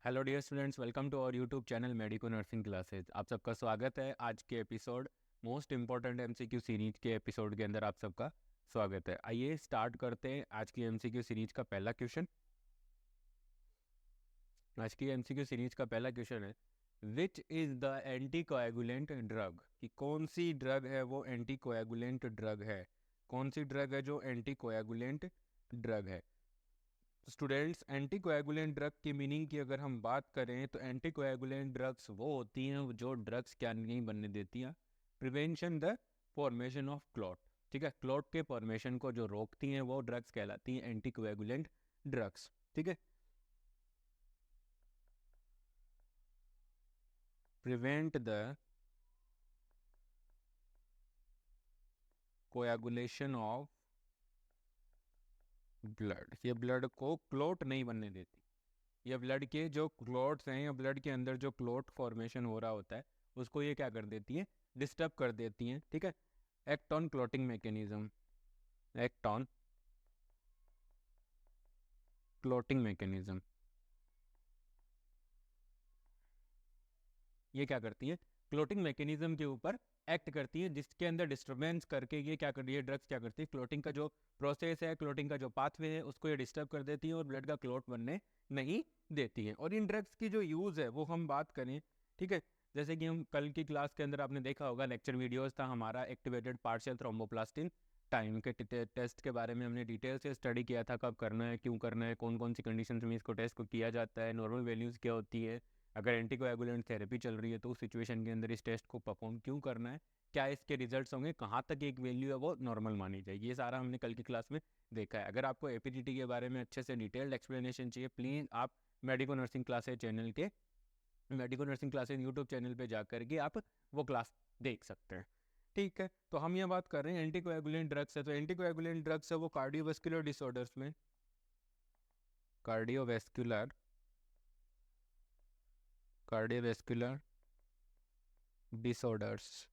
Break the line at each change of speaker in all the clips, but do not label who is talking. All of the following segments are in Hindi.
Hello dear students, welcome to our YouTube channel medico nursing classes. आप सबका स्वागत है। आज के episode most important MCQ series के एपिसोड के अंदर आप सबका स्वागत है। आइए स्टार्ट करते हैं आज की एमसीक्यू सीरीज का पहला क्वेश्चन। आज की एमसीक्यू सीरीज का पहला क्वेश्चन है, which is the anticoagulant drug? कि कौन सी ड्रग है वो एंटीकोएगुलेंट ड्रग है? कौन सी ड्रग है जो एंटीकोएगुलेंट ड्रग है? स्टूडेंट्स, एंटीकोएगुलेंट ड्रग की मीनिंग की अगर हम बात करें तो एंटीकोएगुलेंट ड्रग्स वो होती हैं जो ड्रग्स क्या नहीं बनने देती हैं, prevention the formation of clot. ठीक है, क्लॉट के फॉर्मेशन को जो रोकती हैं वो ड्रग्स कहलाती हैं एंटीकोएगुलेंट ड्रग्स। ठीक है, prevent the coagulation of blood. ये ब्लड को क्लॉट नहीं बनने देती। ये ब्लड के जो क्लॉट्स हैं या ब्लड के अंदर जो क्लॉट फॉर्मेशन हो रहा होता है उसको ये क्या कर देती है, डिस्टर्ब कर देती हैं। ठीक है, act on clotting mechanism, act on clotting mechanism. ये क्या करती है, क्लॉटिंग मैकेनिज्म के ऊपर एक्ट करती है, जिसके अंदर डिस्टर्बेंस करके ये क्या कर रही है, ड्रग्स क्या करती है, क्लॉटिंग का जो प्रोसेस है, क्लॉटिंग का जो पाथवे है उसको ये डिस्टर्ब कर देती है और ब्लड का क्लॉट बनने नहीं देती है। और इन ड्रग्स की जो यूज़ है वो हम बात करें, ठीक है, जैसे कि हम कल की क्लास के अंदर आपने देखा होगा, लेक्चर वीडियोस था हमारा एक्टिवेटेड पार्शियल थ्रोम्बोप्लास्टिन टाइम के टेस्ट के बारे में हमने डिटेल से स्टडी किया था, कब करना है, क्यों करना है, कौन कौन सी कंडीशन में इसको टेस्ट को किया जाता है, नॉर्मल वैल्यूज़ क्या होती है, अगर एंटीकोएगुलेंट थेरेपी चल रही है तो उस सिचुएशन के अंदर इस टेस्ट को परफॉर्म क्यों करना है, क्या इसके रिजल्ट्स होंगे, कहाँ तक एक वैल्यू है वो नॉर्मल मानी जाएगी। ये सारा हमने कल की क्लास में देखा है। अगर आपको एपीजीटी के बारे में अच्छे से डिटेल्ड एक्सप्लेनेशन चाहिए, प्लीज़ आप मेडिको नर्सिंग क्लासेज चैनल के medico nursing classes YouTube channel पे जा करके आप वो क्लास देख सकते हैं। ठीक है, तो हम ये बात कर रहे हैं एंटीकोएगुलेंट ड्रग्स है, तो एंटीकोएगुलेंट ड्रग्स है वो कार्डियोवास्कुलर डिसऑर्डर्स में, कार्डियोवास्कुलर कार्डियोवास्कुलर डिसऑर्डर्स,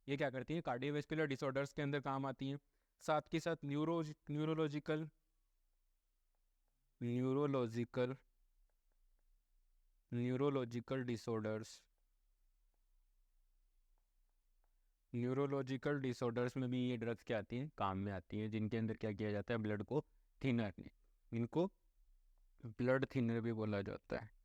ये क्या करती हैं, कार्डियोवास्कुलर डिसऑर्डर्स के अंदर काम आती हैं। साथ के साथ neurological neurological neurological disorders, neurological disorders में भी ये ड्रग्स क्या आती हैं, काम में आती हैं, जिनके अंदर क्या किया जाता है, ब्लड को थिनर, इनको ब्लड थिनर भी बोला जाता है।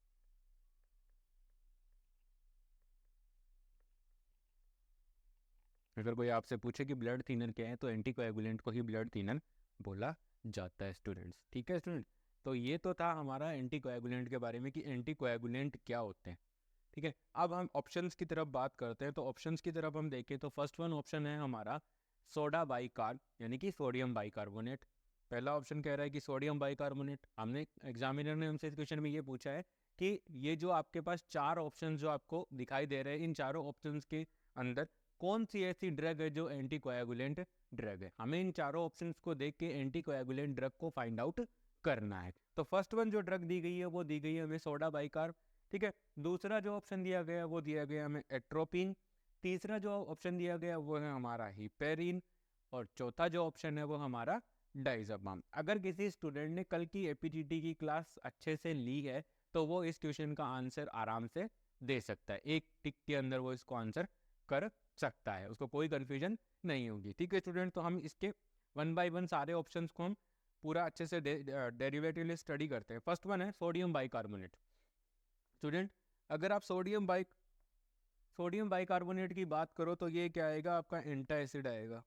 अगर कोई आपसे पूछे कि ब्लड थिनर क्या है तो एंटीकोएगुलेंट को ही ब्लड थिनर बोला जाता है स्टूडेंट्स। ठीक है स्टूडेंट, तो ये तो था हमारा एंटीकोएगुलेंट के बारे में कि एंटीकोएगुलेंट क्या होते हैं। ठीक है, अब हम ऑप्शंस की तरफ बात करते हैं। तो ऑप्शंस की तरफ हम देखें तो फर्स्ट वन ऑप्शन है हमारा सोडा बाइकार्ब, यानी कि सोडियम बाइकार्बोनेट। पहला ऑप्शन कह रहा है कि सोडियम बाइकार्बोनेट। हमने एग्जामिनर ने हमसे इस क्वेश्चन में ये पूछा है कि ये जो आपके पास चार ऑप्शन जो आपको दिखाई दे रहे हैं, इन चारों ऑप्शंस के अंदर कौन सी ऐसी ड्रग है जो एंटीकोएगुलेंट ड्रग है। हमें इन चारों ऑप्शंस को देख के एंटीकोएगुलेंट ड्रग को फाइंड आउट करना है। तो फर्स्ट वन जो ड्रग दी गई है वो दी गई है हमें सोडा बाइकार्ब। ठीक है, दूसरा जो ऑप्शन दिया गया वो दिया गया हमें एट्रोपिन। तीसरा जो ऑप्शन दिया गया वो है हमारा हिपेरिन। और चौथा जो ऑप्शन है वो हमारा डाइज़ापाम। अगर किसी स्टूडेंट ने कल की एपीजीटी की क्लास अच्छे से ली है तो वो इस क्वेश्चन का आंसर आराम से दे सकता है, एक टिक के अंदर वो इसको आंसर कर सकता है, उसको कोई कन्फ्यूजन नहीं होगी। ठीक है स्टूडेंट, तो हम इसके वन बाय वन सारे ऑप्शंस को हम पूरा अच्छे से डेरिवेटिवली स्टडी करते हैं। फर्स्ट वन है सोडियम बाइकार्बोनेट। स्टूडेंट, अगर आप सोडियम बाइकार्बोनेट की बात करो तो ये क्या आएगा, आपका एंटा एसिड आएगा।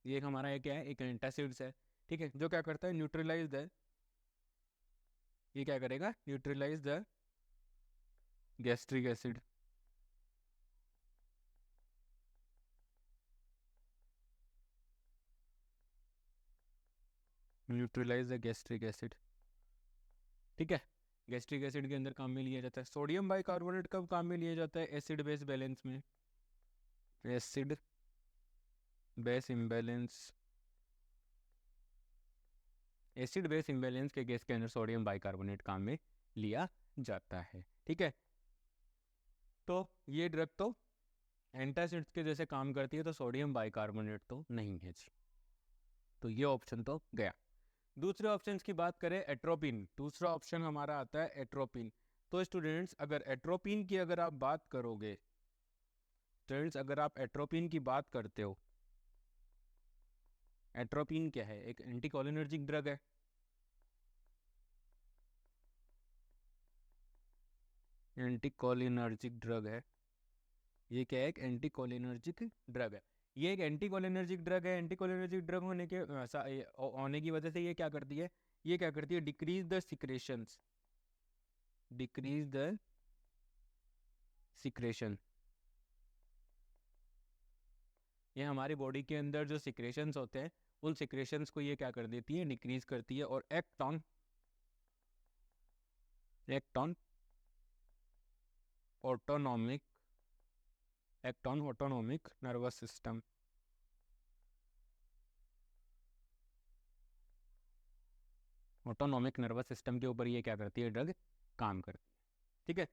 ये हमारा ये क्या है, एक एंटासिड्स है। ठीक है, जो क्या करता है, न्यूट्रलाइज द, ये क्या करेगा, neutralize the gastric acid. Neutralize the gastric acid. ठीक है, गैस्ट्रिक एसिड के अंदर काम में लिया जाता है। सोडियम बाइकार्बोनेट कब काम में लिया जाता है, एसिड बेस बैलेंस में, acid base imbalance, acid base imbalance के केस के अंदर सोडियम बाइकार्बोनेट काम में लिया जाता है। ठीक है, तो ये ड्रग तो एंटासिड्स के जैसे काम करती है, तो सोडियम बाइकार्बोनेट तो नहीं है जी। तो ये ऑप्शन तो गया। दूसरे ऑप्शन की बात करें एट्रोपिन, दूसरा ऑप्शन हमारा आता है एट्रोपिन। तो स्टूडेंट्स अगर एट्रोपिन की अगर आप बात करोगे, स्टूडेंट्स अगर आप एट्रोपिन की बात करते हो, एट्रोपिन क्या है? एक एंटीकोलिनर्जिक ड्रग है। एंटीकोलिनर्जिक ड्रग है। ये क्या है? एक एंटीकोलिनर्जिक ड्रग है। ये एक एंटीकोलिनर्जिक ड्रग है। एंटीकोलिनर्जिक ड्रग होने की वजह से ये क्या करती है? ये क्या करती है? Decrease the secretions, decrease the secretion. ये हमारी बॉडी के अंदर जो सिक्रेशंस होते हैं, उन सिक्रेशंस को ये क्या कर देती है? डिक्रीज करती है। और act on autonomic, act on autonomic nervous system, autonomic nervous system के ऊपर ये क्या करती है? ड्रग काम करती है। ठीक है,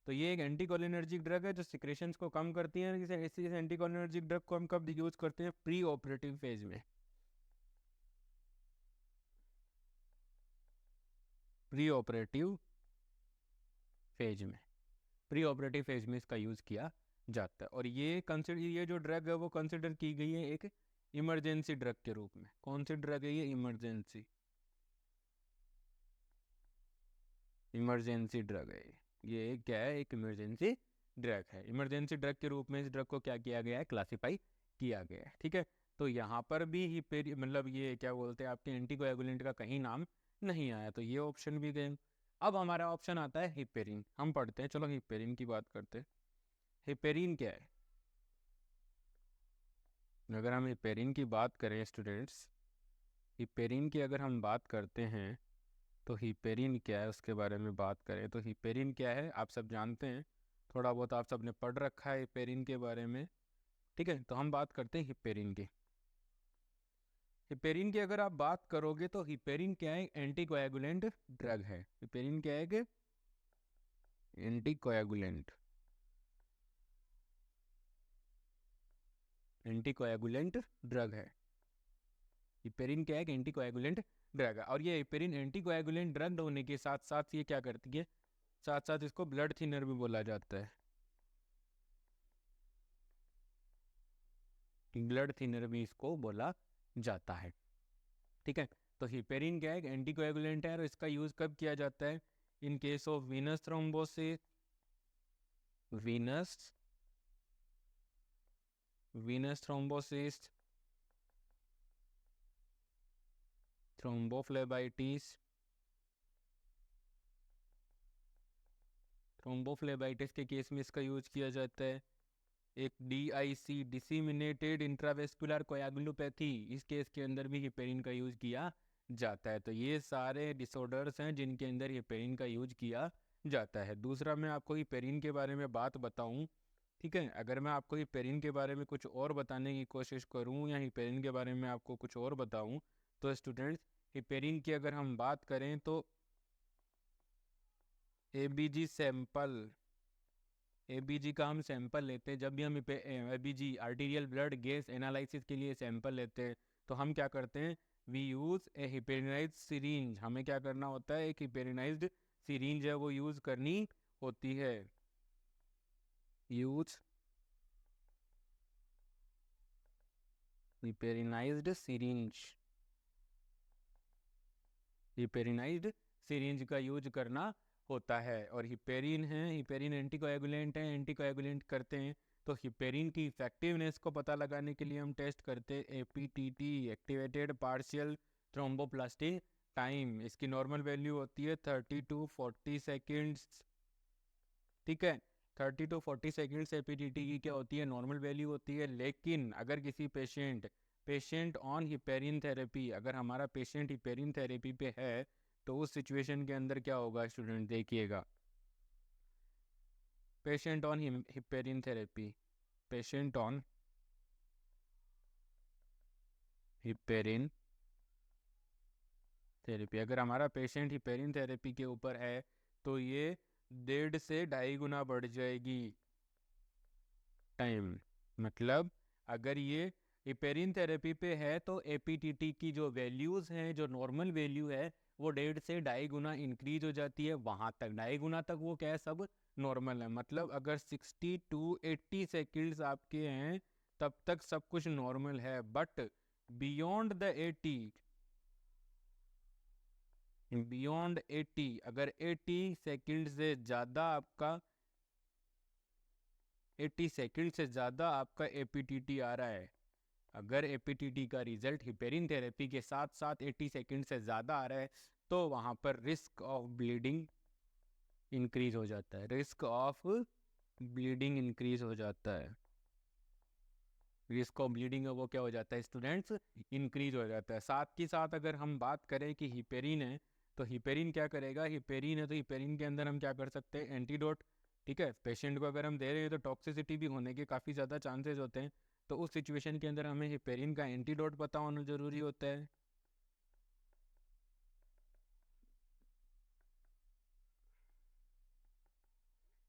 तो ये एक एंटीकोलिनर्जिक ड्रग है जो सिक्रेशंस को कम करती है। इस एंटीकोलिनर्जिक ड्रग को हम कब यूज करते हैं? प्री ऑपरेटिव फेज में। प्री ऑपरेटिव फेज में, प्री ऑपरेटिव फेज में इसका यूज किया जाता है। और ये जो ड्रग है वो कंसिडर की गई है एक इमरजेंसी ड्रग के रूप में। कौन सी ड्रग है ये? इमरजेंसी, इमरजेंसी ड्रग है ये क्या है? एक इमरजेंसी ड्रग है। इमरजेंसी ड्रग के रूप में इस ड्रग को क्या किया गया है? क्लासिफाई किया गया है। ठीक है, तो यहाँ पर भी मतलब ये क्या बोलते हैं, आपके एंटीकोएगुलेंट का कहीं नाम नहीं आया, तो ये ऑप्शन भी गए। अब हमारा ऑप्शन आता है हिपेरिन। हम पढ़ते हैं, चलो हिपेरिन की बात करते हैं। हिपेरिन क्या है? अगर हम हिपेरिन की बात करें स्टूडेंट्स, हिपेरिन की अगर हम बात करते हैं तो हिपेरिन क्या है उसके बारे में बात करें तो हिपेरिन क्या है आप सब जानते हैं, थोड़ा बहुत आप सब ने पढ़ रखा है हिपेरिन के बारे में। ठीक है, तो हम बात करते हैं हिपेरिन की। हिपेरिन की अगर आप बात करोगे तो हिपेरिन क्या है? एंटीकोएगुलेंट ड्रग है। हिपेरिन क्या है? कि एंटीकोएगुलेंट, एंटीकोएगुलेंट ड्रग है। हिपेरिन क्या है? कि एंटीकोएगुलेंट ड्रग है। और ये हिपेरिन एंटीकोएगुलेंट ड्रग होने के साथ साथ ये क्या करती है? साथ साथ इसको ब्लड थिनर भी बोला जाता है। ब्लड थिनर भी इसको बोला जाता है। ठीक है, तो हिपेरिन क्या है? एंटीकोएगुलेंट है। और इसका यूज कब किया जाता है? In case of Venus thrombosis, Venus Venus thrombosis, thrombophlebitis, thrombophlebitis के केस में इसका यूज किया जाता है। एक DIC, डिसिमिनेटेड इंट्रावेस्कुलर कोयागुलोपैथी, इस केस के अंदर भी हिपेरिन का यूज किया जाता है। तो ये सारे डिसऑर्डर्स हैं जिनके अंदर हिपेरिन का यूज किया जाता है। दूसरा मैं आपको हिपेरिन के बारे में बात बताऊं, ठीक है, अगर मैं आपको हिपेरिन के बारे में कुछ और बताने की कोशिश करूं या हिपेरिन के बारे में आपको कुछ और बताऊं, तो स्टूडेंट्स हिपेरिन की अगर हम बात करें तो ABG सैंपल, ABG का हम सैंपल लेते हैं। जब भी हम ABG arterial blood gas analysis के लिए सैंपल लेते हैं तो हम क्या करते हैं? We use a heparinized syringe. हमें क्या करना होता है? एक हिपेरिनाइज्ड सिरिंज है वो यूज़ करनी होती है। Use heparinised syringe, heparinised syringe का यूज करना होता है। और हिपेरिन है, हिपेरिन एंटीकोएगुलेंट है, एंटीकोएगुलेंट करते हैं। तो हिपेरिन की इफेक्टिवनेस को पता लगाने के लिए हम टेस्ट करते हैं APTT, activated partial thromboplastic time. इसकी नॉर्मल वैल्यू होती है 30 to 40 सेकेंड्स। ठीक है, 30 to 40 सेकेंड्स APTT की क्या होती है? नॉर्मल वैल्यू होती है। लेकिन अगर किसी पेशेंट ऑन हिपेरिन थेरेपी, अगर हमारा पेशेंट हिपेरिन थेरेपी पे है तो उस सिचुएशन के अंदर क्या होगा स्टूडेंट? देखिएगा, patient on heparin therapy, patient on heparin therapy, अगर हमारा पेशेंट हिपेरिन थेरेपी के ऊपर है तो ये 1.5 से 2.5 गुना बढ़ जाएगी टाइम। मतलब अगर ये हिपेरिन थेरेपी पे है तो एपीटीटी की जो वैल्यूज़ हैं, जो नॉर्मल वैल्यू है वो 1.5 से 2.5 गुना इंक्रीज हो जाती है, वहाँ तक 2.5 गुना तक वो क्या है, सब नॉर्मल है। मतलब अगर 60 टू 80 सेकेंड्स आपके हैं तब तक सब कुछ नॉर्मल है, बट बियॉन्ड द 80, बियॉन्ड 80, अगर 80 सेकेंड से ज़्यादा आपका 80 सेकेंड से ज़्यादा आपका एपीटीटी आ रहा है, अगर एपीटीटी का रिजल्ट हिपेरिन थेरेपी के साथ साथ 80 सेकेंड से ज़्यादा आ रहा है तो वहाँ पर रिस्क ऑफ ब्लीडिंग इंक्रीज हो जाता है, रिस्क ऑफ ब्लीडिंग इंक्रीज हो जाता है, रिस्क ऑफ ब्लीडिंग है वो क्या हो जाता है स्टूडेंट्स, इंक्रीज हो जाता है। साथ ही साथ अगर हम बात करें कि हिपेरिन है तो हिपेरिन क्या करेगा, हिपेरिन है तो हिपेरिन के अंदर हम क्या कर सकते हैं, एंटीडोट। ठीक है, पेशेंट को अगर हम दे रहे हैं तो टॉक्सिसिटी भी होने के काफ़ी ज़्यादा चांसेस होते हैं, तो उस सिचुएशन के अंदर हमें हिपेरिन का एंटीडोट पता होना ज़रूरी होता है।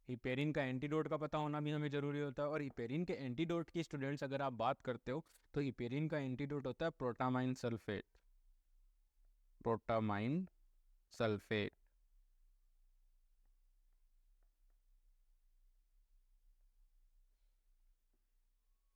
हिपेरिन का एंटीडोट का पता होना भी हमें ज़रूरी होता है। और हिपेरिन के एंटीडोट की स्टूडेंट्स अगर आप बात करते हो तो हिपेरिन का एंटीडोट होता है प्रोटामाइन सल्फेट, प्रोटामाइन सल्फेट।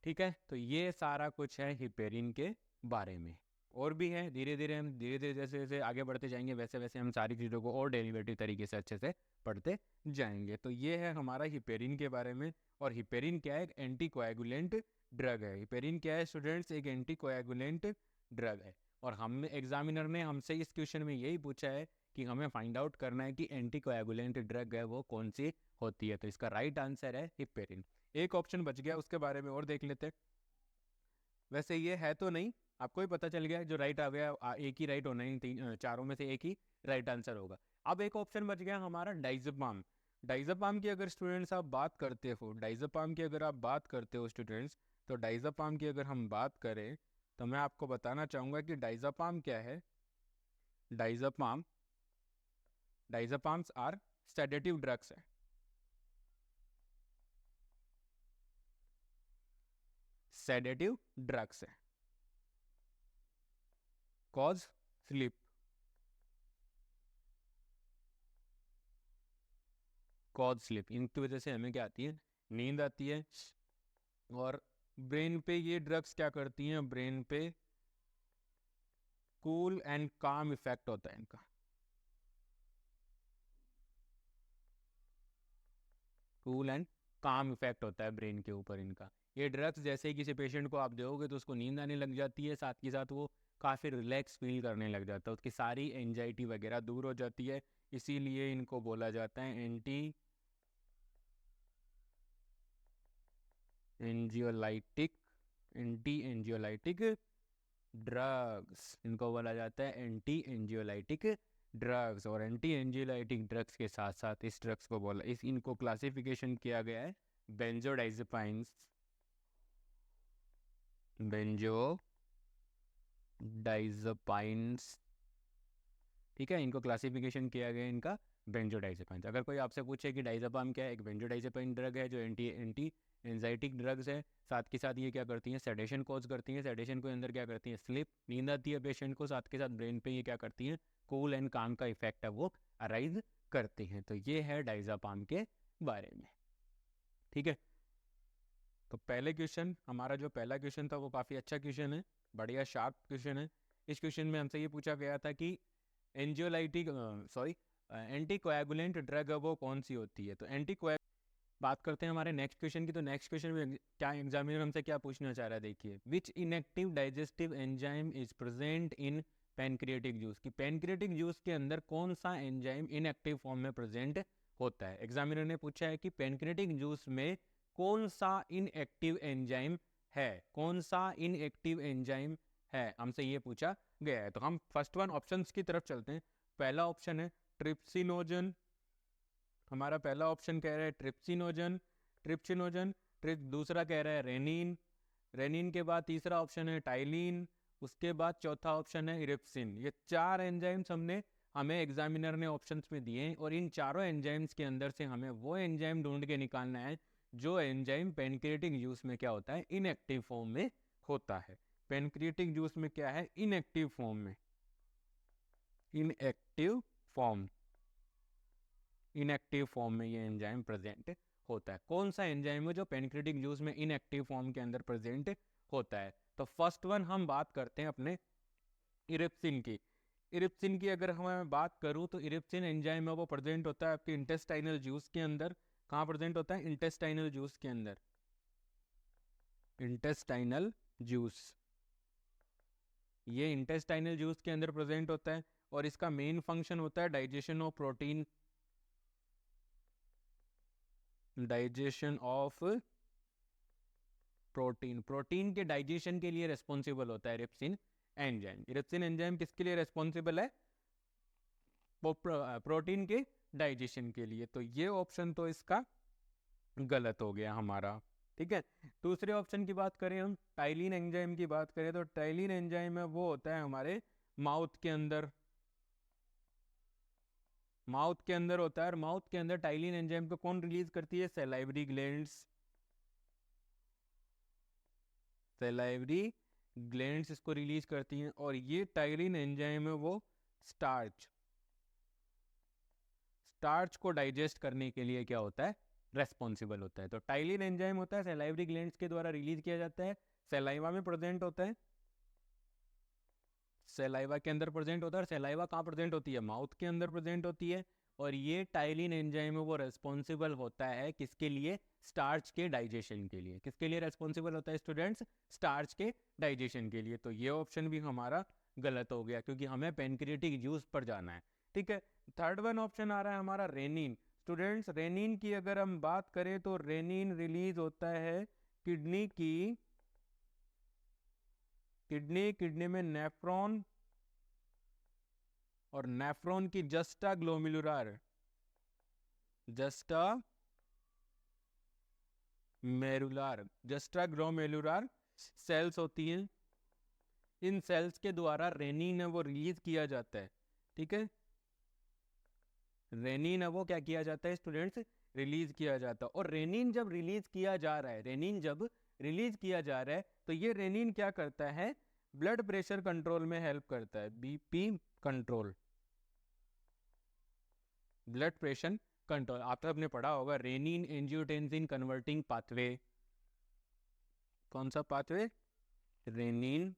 ठीक है, तो ये सारा कुछ है हिपेरिन के बारे में। और भी है, धीरे धीरे जैसे जैसे आगे बढ़ते जाएंगे वैसे वैसे हम सारी चीज़ों को और डेरिवेटिव तरीके से अच्छे से पढ़ते जाएंगे। तो ये है हमारा हिपेरिन के बारे में। और हिपेरिन क्या है, एक एंटीकोएगुलेंट ड्रग है। हिपेरिन क्या है स्टूडेंट्स, एक एंटीकोएगुलेंट ड्रग है। और हमने एग्जामिनर ने हमसे इस क्वेश्चन में यही पूछा है कि हमें फाइंड आउट करना है कि एंटीकोएगुलेंट ड्रग है वो कौन सी होती है। तो इसका राइट आंसर है हिपेरिन। एक ऑप्शन बच गया, उसके बारे में और देख लेते हैं। वैसे ये है तो नहीं, आपको ही पता चल गया जो राइट आ गया, एक ही राइट होना ही, चारों में से एक ही राइट आंसर होगा। अब एक ऑप्शन बच गया हमारा डाइज़ेपाम। डाइज़ेपाम की अगर स्टूडेंट्स आप बात करते हो, डाइज़ेपाम की अगर आप बात करते हो स्टूडेंट्स, तो डाइज़ेपाम की अगर हम बात करें तो मैं आपको बताना चाहूँगा कि डाइज़ेपाम क्या है। डाइज़ेपाम, डाइज़ेपाम्स आर सेडेटिव ड्रग्स है, सेडेटिव ड्रग्स है। कॉज स्लीप, कॉज स्लीप, इनकी वजह से हमें क्या आती है, नींद आती है। और ब्रेन पे ये ड्रग्स क्या करती हैं, ब्रेन पे कूल एंड काम इफेक्ट होता है इनका, कूल एंड काम इफेक्ट होता है ब्रेन के ऊपर इनका। ये ड्रग्स जैसे ही किसी पेशेंट को आप दोगे तो उसको नींद आने लग जाती है, साथ के साथ वो काफ़ी रिलैक्स फील करने लग जाता है, उसकी सारी एंजाइटी वगैरह दूर हो जाती है। इसीलिए इनको बोला जाता है anti anxiolytic, anti anxiolytic drugs, इनको बोला जाता है एंटी एंजियोलाइटिक ड्रग्स। और एंटी एंजियोलाइटिक ड्रग्स के साथ साथ इस ड्रग्स को बोला, इस इनको क्लासिफिकेशन किया गया है बेंजोडाइजेपाइंस, बेंजोडाइजेपाइंस। ठीक है, इनको क्लासिफिकेशन किया गया है इनका बेंजोडाइजेपाइंस। अगर कोई आपसे पूछे कि डाइजेपाम क्या है, एक बेंजोडाइजेपाइन ड्रग है जो एंटी एंटी एंजाइटिक ड्रग्स है। साथ के साथ ये क्या करती हैं, सेडेशन कॉज करती हैं, सेडेशन को अंदर क्या करती हैं, स्लिप, नींद आती है पेशेंट को, साथ के साथ ब्रेन पे ये क्या करती हैं, कूल एंड काम का इफेक्ट है वो अराइज करती हैं। तो ये है डाइजेपाम के बारे में। ठीक है, तो पहले क्वेश्चन, हमारा जो पहला क्वेश्चन था वो काफ़ी अच्छा क्वेश्चन है, बढ़िया शार्प क्वेश्चन है। इस क्वेश्चन में हमसे ये पूछा गया था कि एंजियोलाइटिक सॉरी एंटीकोएगुलेंट ड्रग है वो कौन सी होती है। तो बात करते हैं हमारे नेक्स्ट क्वेश्चन की। तो नेक्स्ट क्वेश्चन में क्या एग्जामिनर हमसे क्या पूछना चाह रहा है, देखिए, which inactive digestive enzyme is present in pancreatic juice, कि पैनक्रियाटिक जूस के अंदर कौन सा एंजाइम इनएक्टिव फॉर्म में प्रेजेंट होता है। एग्जामिनर ने पूछा है कि पैनक्रियाटिक जूस में कौन सा इनएक्टिव एंजाइम है, कौन सा इनएक्टिव एंजाइम है, हमसे ये पूछा गया है। तो हम फर्स्ट वन ऑप्शंस की तरफ चलते हैं। पहला ऑप्शन है ट्रिप्सिनोजन, हमारा पहला ऑप्शन कह रहा है ट्रिप्सिनोजन, ट्रिप्सिनोजन। दूसरा कह रहा है रेनिन, रेनिन के बाद तीसरा ऑप्शन है टाइलिन, उसके बाद चौथा ऑप्शन है इरिप्सिन। ये चार एंजाइम्स हमने हमें एग्जामिनर ने ऑप्शंस में दिए हैं, और इन चारों एंजाइम्स के अंदर से हमें वो एंजाइम ढूंढ के निकालना है जो एंजाइम पैनक्रियाटिक जूस में क्या होता है, इनएक्टिव फॉर्म में होता है। पेनक्रिएटिक जूस में क्या है, इनएक्टिव फॉर्म में, इनएक्टिव फॉर्म में ये एंजाइम प्रेजेंट होता है। कौन सा एंजाइम है जो पेनक्रिएटिक जूस में इनएक्टिव फॉर्म के अंदर प्रेजेंट होता है? तो फर्स्ट वन हम बात करते हैं अपने इरिप्सिन की। इरिप्सिन की अगर मैं बात करूं तो इरिप्सिन एंजाइम है वो प्रेजेंट होता है आपके इंटेस्टाइनल जूस के अंदर। कहाँ प्रेजेंट होता है? इंटेस्टाइनल जूस के अंदर, इंटेस्टाइनल जूस, ये इंटेस्टाइनल जूस के अंदर प्रेजेंट होता है और इसका मेन फंक्शन होता है digestion of protein, digestion of protein के डाइजेशन के लिए रेस्पॉन्सिबल होता है इरिप्सिन एंजाइम। इरिप्सिन एंजाइम किसके लिए रेस्पॉन्सिबल है? प्रोटीन के डाइजेशन के लिए। तो ये ऑप्शन तो इसका गलत हो गया हमारा, ठीक है। दूसरे ऑप्शन की बात करें हम, टाइलिन एंजाइम की बात करें तो टाइलिन एंजाइम है वो होता है हमारे माउथ के अंदर, माउथ के अंदर होता है। और माउथ के अंदर टाइलिन एंजाइम को कौन रिलीज करती है? सलाइवरी ग्लैंड्स, सलाइवरी ग्लैंड्स इसको रिलीज करती हैं। और ये टाइलिन एंजाइम है वो स्टार्च को डाइजेस्ट करने के लिए क्या होता है? रेस्पॉन्सिबल होता है। तो टाइलिन एंजाइम होता है सलाइवरी ग्लैंड्स के द्वारा रिलीज किया जाता है, सलाइवा में प्रेजेंट होता है, सलाइवा के अंदर प्रेजेंट होता है। और सलाइवा कहाँ प्रेजेंट होती है? माउथ के अंदर प्रेजेंट होती है। और ये टाइलिन एंजाइम है वो रेस्पॉन्सिबल होता है किसके लिए? स्टार्च के डाइजेशन के लिए। किसके लिए रेस्पॉन्सिबल होता है स्टूडेंट्स? स्टार्च के डाइजेशन के लिए। तो ये ऑप्शन भी हमारा गलत हो गया क्योंकि हमें पेनक्रिएटिक जूस पर जाना है, ठीक है। थर्ड वन ऑप्शन आ रहा है हमारा रेनिन। स्टूडेंट्स रेनिन की अगर हम बात करें तो रेनिन रिलीज होता है किडनी में नेफ्रॉन और नेफ्रॉन की जस्टा ग्लोमेरुलर सेल्स होती हैं। इन सेल्स के द्वारा रेनिन है वो रिलीज किया जाता है, ठीक है। रेनिन है वो क्या किया जाता है स्टूडेंट्स? रिलीज किया जाता है। और रेनिन जब रिलीज किया जा रहा है, तो ये रेनिन क्या करता है? ब्लड प्रेशर कंट्रोल में हेल्प करता है, BP control, blood pressure control. आप सबने पढ़ा होगा रेनिन एंजियोटेंसिन कन्वर्टिंग पाथवे। कौन सा pathway? Renin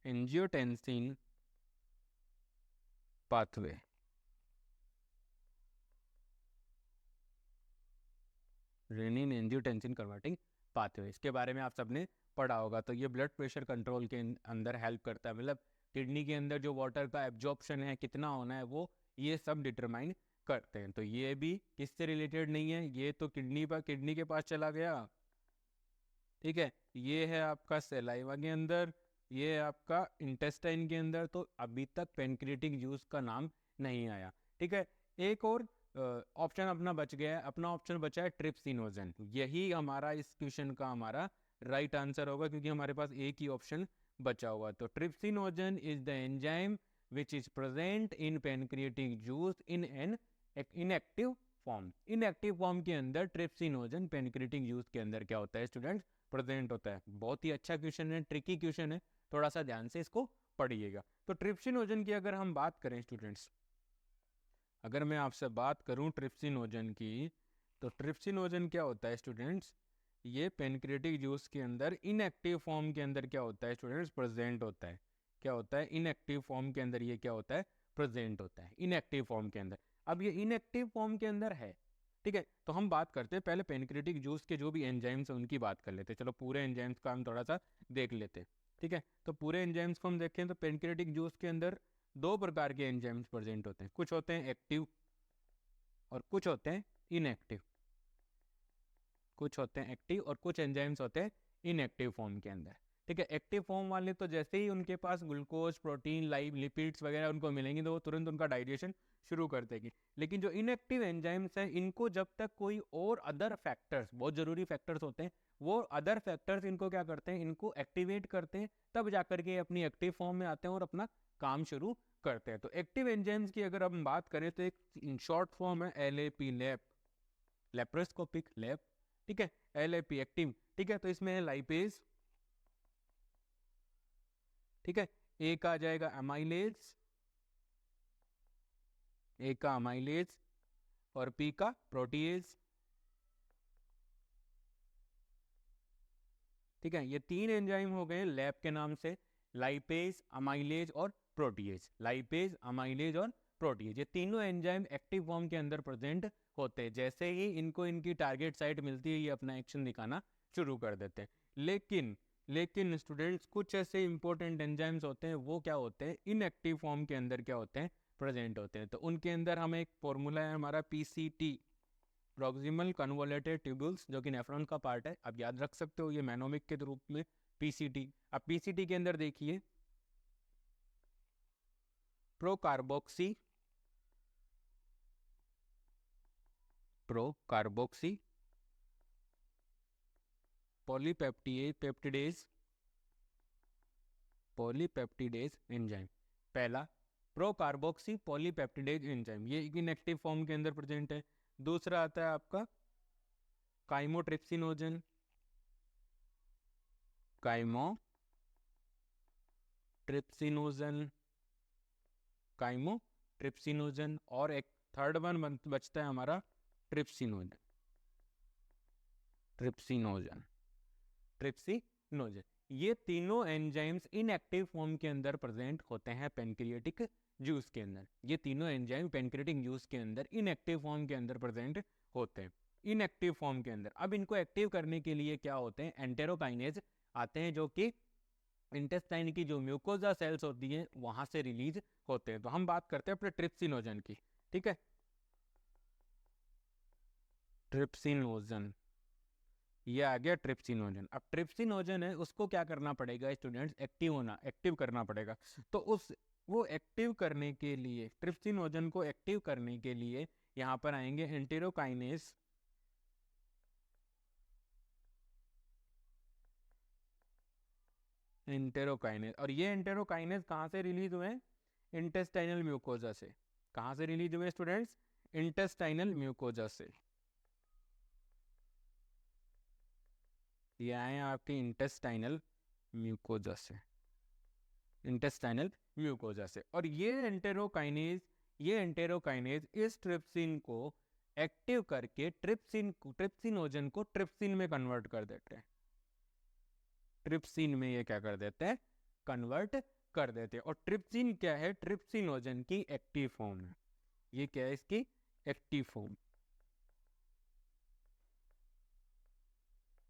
angiotensin pathway. Renin angiotensin converting pathway, इसके बारे में आप सबने पढ़ा होगा। तो ये ब्लड प्रेशर कंट्रोल के अंदर हेल्प करता है, मतलब किडनी के अंदर जो वाटर का एब्जॉर्प्शन है कितना होना है वो ये सब डिटरमाइन करते हैं। तो ये भी किससे रिलेटेड नहीं है, ये तो किडनी के पास चला गया, ठीक है। ये है आपका सलाइवा के अंदर, ये है आपका इंटेस्टाइन के अंदर। तो अभी तक पेनक्रिएटिक जूस का नाम नहीं आया, ठीक है। एक और ऑप्शन अपना बच गया है, अपना ऑप्शन बचा है ट्रिप्सिनोजन। यही हमारा इस क्वेश्चन का हमारा राइट आंसर होगा क्योंकि हमारे पास एक ही ऑप्शन बचा हुआ। तो trypsinogen is the enzyme which is present in pancreatic juice in an inactive form. Inactive form के अंदर ट्रिप्सिनोजन पेनक्रिएटिक जूस के अंदर क्या होता है स्टूडेंट्स? प्रेजेंट होता है। बहुत ही अच्छा क्वेश्चन है, ट्रिकी क्वेश्चन है, थोड़ा सा ध्यान से इसको पढ़िएगा। तो ट्रिप्सिनोजन की अगर हम बात करें स्टूडेंट्स, अगर मैं आपसे बात करूं ट्रिप्सिनोजन की, तो ट्रिप्सिनोजन क्या होता है स्टूडेंट्स? ये पेनक्रिएटिक जूस के अंदर इनएक्टिव फॉर्म के अंदर क्या होता है स्टूडेंट्स? प्रेजेंट होता है। क्या होता है? इनएक्टिव फॉर्म के अंदर ये क्या होता है? प्रेजेंट होता है इनएक्टिव फॉर्म के अंदर। अब ये इनएक्टिव फॉर्म के अंदर है, ठीक है। तो हम बात करते हैं पहले पेनक्रिएटिक जूस के जो भी एंजाइम्स हैं उनकी बात कर लेते हैं। चलो पूरे एंजाइम्स का हम थोड़ा सा देख लेते हैं, ठीक है। तो पूरे एंजाइम्स को हम देखें तो पेनक्रिएटिक जूस के अंदर दो प्रकार के एंजाइम्स प्रेजेंट होते हैं। कुछ होते हैं एक्टिव और कुछ होते हैं इनएक्टिव। कुछ होते हैं एक्टिव और कुछ एंजाइम्स होते हैं इनएक्टिव फॉर्म के अंदर, ठीक है। एक्टिव फॉर्म वाले तो जैसे ही उनके पास ग्लूकोज, प्रोटीन, लाइव लिपिड्स वगैरह उनको मिलेंगे तो वो तुरंत उनका डाइजेशन शुरू कर देंगे। लेकिन जो इनएक्टिव एंजाइम्स हैं इनको जब तक कोई और अदर फैक्टर्स, बहुत जरूरी फैक्टर्स होते हैं, वो अदर फैक्टर्स इनको क्या करते हैं? इनको एक्टिवेट करते हैं, तब जाकर के अपनी एक्टिव फॉर्म में आते हैं और अपना काम शुरू करते हैं। तो एक्टिव एंजाइम्स की अगर हम बात करें तो एक इन शॉर्ट फॉर्म है LAP, लैप, लेप्रोस्कोपिक लैप ठीक है, LAP एक्टिव, ठीक है, तो इसमें है लाइपेज, ठीक है, ए का आ जाएगा अमाइलेज, ए का अमाइलेज और पी का प्रोटीएज, ठीक है, ये 3 एंजाइम हो गए लैब के नाम से, लाइपेज, अमाइलेज और प्रोटीएज, लाइपेज, अमाइलेज और प्रोटीएज, ये तीनों एंजाइम एक्टिव फॉर्म के अंदर प्रेजेंट होते हैं। जैसे ही इनको इनकी टारगेट साइट मिलती है ये अपना एक्शन दिखाना शुरू कर देते हैं। लेकिन स्टूडेंट्स कुछ ऐसे इंपॉर्टेंट एंजाइम्स होते हैं, वो क्या होते हैं, इनएक्टिव फॉर्म के अंदर क्या होते हैं, प्रेजेंट होते हैं। तो उनके अंदर हमें एक फॉर्मूला है हमारा PCT, प्रॉक्सिमल कन्वोलेटेड ट्यूब्यूल्स, जो कि नेफ्रॉन का पार्ट है, आप याद रख सकते हो, ये मैनोमिक के रूप में PCT। अब PCT के अंदर देखिए प्रोकार्बोक्सी पॉलीपेप्टिडेज एंजाइम, पहला प्रोकार्बोक्सी पॉलीपेप्टिडेज एंजाइम, ये इनएक्टिव फॉर्म के अंदर प्रेजेंट है। दूसरा आता है आपका काइमोट्रिप्सिनोजन, काइमोट्रिप्सिनोजन, और एक थर्ड वन बचता है हमारा ट्रिप्सिनोजन। ये तीनों एंजाइम्स इनएक्टिव फॉर्म के अंदर प्रेजेंट होते हैं पेनक्रियाटिक जूस के अंदर। ये तीनों एंजाइम पेनक्रियाटिक जूस के अंदर इनएक्टिव फॉर्म के अंदर प्रेजेंट होते हैं, इनएक्टिव फॉर्म के अंदर। अब इनको एक्टिव करने के लिए क्या होते हैं, एंटेरोकाइनेज आते हैं, जो कि इंटेस्टाइन की जो म्यूकोजा सेल्स होती हैं वहां से रिलीज होते हैं। तो हम बात करते हैं अपने ट्रिप्सिनोजन की, ठीक है, ट्रिप्सिनोजन, ये आ गया ट्रिप्सिनोजन। अब ट्रिप्सिनोजन है, उसको क्या करना पड़ेगा स्टूडेंट्स, एक्टिव करना पड़ेगा। तो वो एक्टिव करने के लिए, ट्रिप्सिनोजन को एक्टिव करने के लिए यहाँ पर आएंगे एंटेरोकाइनेज, और ये एंटेरोकाइनेज कहाँ से रिलीज हुए हैं, इंटेस्टाइनल म्यूकोजा से। कहाँ से रिलीज हुए स्टूडेंट्स, इंटेस्टाइनल म्यूकोजा से। ये आए आपके इंटेस्टाइनल म्यूकोजा से, और ये एंटेरोकाइनेज इस ट्रिप्सिन को एक्टिव करके ट्रिप्सिनोजन को ट्रिप्सिन में कन्वर्ट कर देते हैं, ट्रिप्सिन में ये क्या कर देते हैं, कन्वर्ट कर देते हैं। और ट्रिप्सिन क्या है, ट्रिप्सिनोजन की एक्टिव फॉर्म है। ये क्या है, इसकी एक्टिव फॉर्म,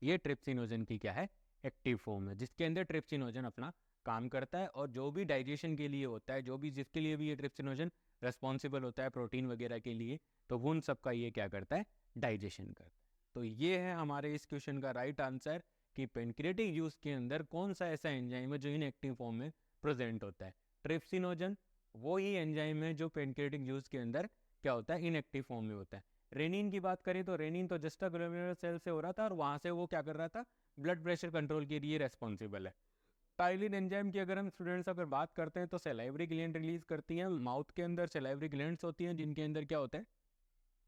ये ट्रिप्सिनोजन की क्या है, एक्टिव फॉर्म है, जिसके अंदर ट्रिप्सिनोजन अपना काम करता है। और जो भी डाइजेशन के लिए होता है, जो भी जिसके लिए भी ये ट्रिप्सिनोजन रेस्पॉन्सिबल होता है प्रोटीन वगैरह के लिए, तो वो उन सब का ये क्या करता है, डाइजेशन करता है। तो ये है हमारे इस क्वेश्चन का राइट आंसर कि पेनक्रियाटिक जूस के अंदर कौन सा ऐसा एंजाइम है जो इनएक्टिव फॉर्म में प्रेजेंट होता है। ट्रिप्सिनोजन वो ही एंजाइम है जो पेनक्रियाटिक जूस के अंदर क्या होता है, इनएक्टिव फॉर्म में होता है। रेनिन की बात करें तो रेनिन तो जस्टा ग्लोमेरुलर सेल से हो रहा था, और वहां से वो क्या कर रहा था, ब्लड प्रेशर कंट्रोल के लिए रेस्पॉन्सिबल है। टाइलिन एंजाइम की अगर हम स्टूडेंट्स अगर बात करते हैं तो सेलाइवरी ग्लैंड रिलीज करती हैं, माउथ के अंदर सेलाइवरी ग्लैंड्स होती हैं, जिनके अंदर क्या होता है,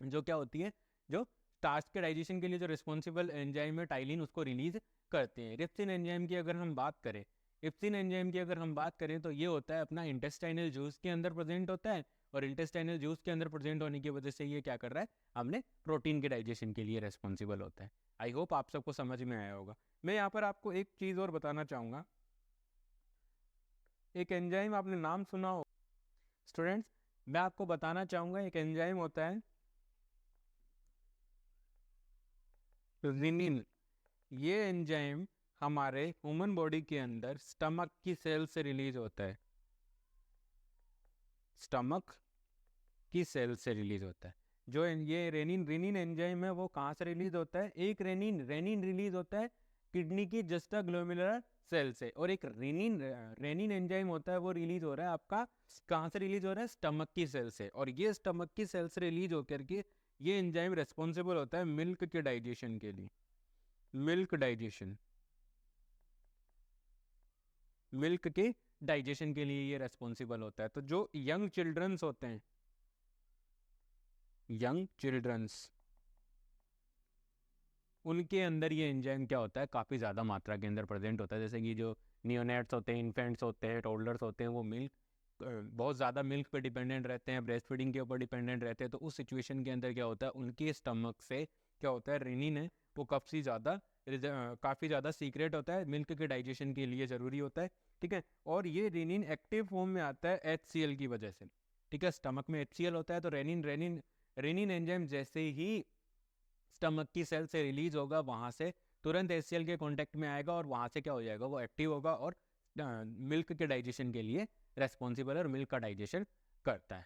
जो क्या होती है, जो स्टार्च के डाइजेशन के लिए जो रिस्पॉन्सिबल एंजाइम है टाइलिन, उसको रिलीज करते हैं। रिप्सिन एंजाइम की अगर हम बात करें, तो ये होता है अपना इंटेस्टाइनल जूस के अंदर प्रेजेंट होता है, और इंटेस्टाइनल जूस के अंदर प्रेजेंट होने की वजह से ये क्या कर रहा है, हमने प्रोटीन के डाइजेशन के लिए रेस्पॉन्सिबल होता है। आई होप आप सबको समझ में आया होगा। मैं यहाँ पर आपको एक चीज़ और बताना चाहूँगा, एक एंजाइम आपने नाम सुना हो स्टूडेंट्स, मैं आपको बताना चाहूँगा, एक एंजाइम होता है रेनिन। ये एंजाइम हमारे ह्यूमन बॉडी के अंदर स्टमक की सेल से रिलीज होता है, स्टमक की सेल से रिलीज होता है। जो ये रेनिन एंजाइम है वो कहाँ से रिलीज होता है, एक रेनिन रिलीज होता है किडनी की जस्टा ग्लोमेरुलर सेल से, और एक रेनिन एंजाइम होता है वो रिलीज हो रहा है आपका, कहाँ से रिलीज हो रहा है, स्टमक की सेल से। और ये स्टमक की सेल से रिलीज होकर के ये एंजाइम रेस्पॉन्सिबल होता है मिल्क के डाइजेशन के लिए, मिल्क के डाइजेशन के लिए ये रेस्पॉन्सिबल होता है। तो जो यंग चिल्ड्रंस होते हैं, यंग चिल्ड्रंस उनके अंदर ये एंजाइम क्या होता है, काफ़ी ज़्यादा मात्रा के अंदर प्रेजेंट होता है। जैसे कि जो नियोनेट्स होते हैं, इन्फेंट्स होते हैं, टोडलर्स होते हैं, वो मिल्क बहुत ज़्यादा मिल्क पे डिपेंडेंट रहते हैं, ब्रेस्ट फीडिंग के ऊपर डिपेंडेंट रहते हैं। तो उस सिचुएशन के अंदर क्या होता है, उनके स्टमक से क्या होता है, रेनिन है वो काफ़ी ज़्यादा सीक्रेट होता है, मिल्क के डाइजेशन के लिए ज़रूरी होता है। ठीक है, और ये रेनिन एक्टिव फॉर्म में आता है HCl की वजह से। ठीक है, स्टमक में HCl होता है, तो रेनिन रेनिन रेनिन एंजाइम जैसे ही स्टमक की सेल से रिलीज होगा, वहाँ से तुरंत HCl के कांटेक्ट में आएगा और वहाँ से क्या हो जाएगा, वो एक्टिव होगा और मिल्क के डाइजेशन के लिए रेस्पॉन्सिबल है और मिल्क का डाइजेशन करता है।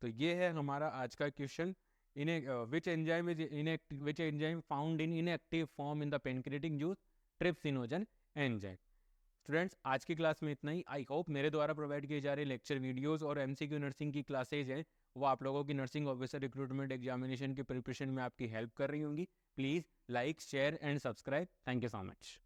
तो ये है हमारा आज का question. Which enzyme found in inactive form in the pancreatic juice, trypsinogen enzyme. Students, आज की क्लास में इतना ही। आई होप मेरे द्वारा प्रोवाइड किए जा रहे लेक्चर वीडियोस और MCQ नर्सिंग की क्लासेज हैं, वो आप लोगों की नर्सिंग ऑफिसर रिक्रूटमेंट एग्जामिनेशन की प्रिपरेशन में आपकी हेल्प कर रही होंगी। Please like, share and subscribe. Thank you so much.